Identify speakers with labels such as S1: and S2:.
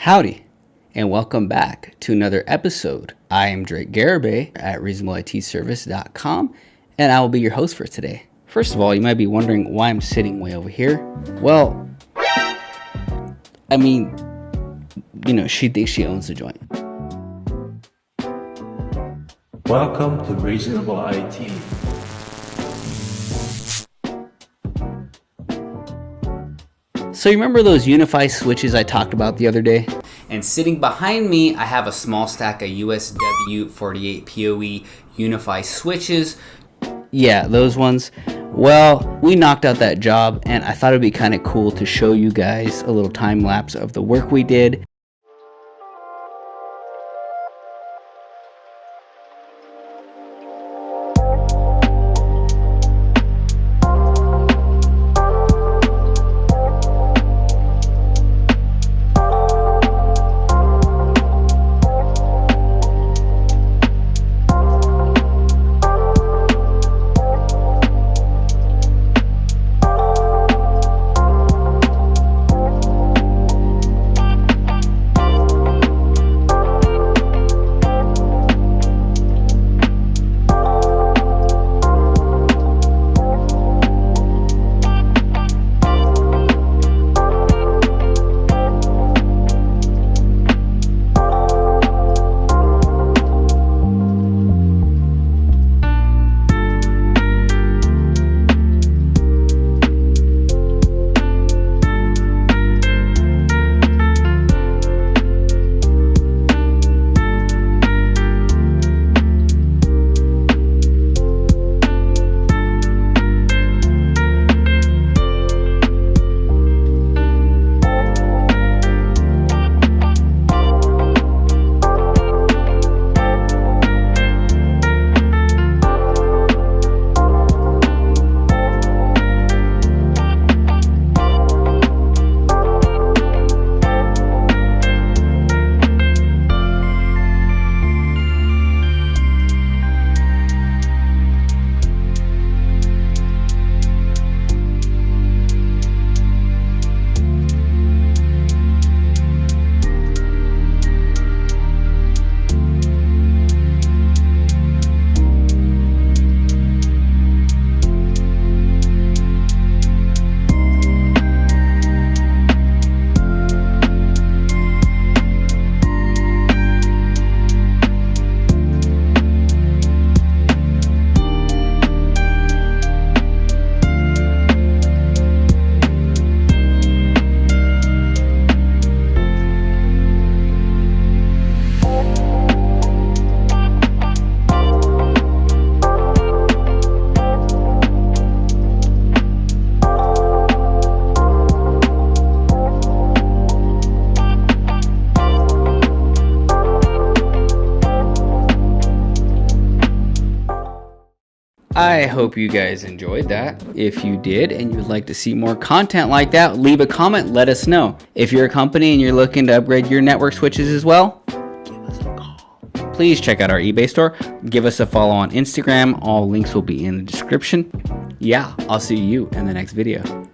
S1: Howdy, and welcome back to another episode. I am Drake Garibay at reasonableitservice.com, and I will be your host for today. First of all, you might be wondering why I'm sitting way over here. Well, I mean, she thinks she owns the joint.
S2: Welcome to Reasonable IT.
S1: So you remember those UniFi switches I talked about the other day? And sitting behind me, I have a small stack of USW48 PoE UniFi switches. Yeah, those ones. Well, we knocked out that job, and I thought it'd be kind of cool to show you guys a little time lapse of the work we did. I hope you guys enjoyed that. If you did and you would like to see more content like that, leave a comment, let us know. If you're a company and you're looking to upgrade your network switches as well, give us a call. Please check out our eBay store. Give us a follow on Instagram. All links will be in the description. Yeah, I'll see you in the next video.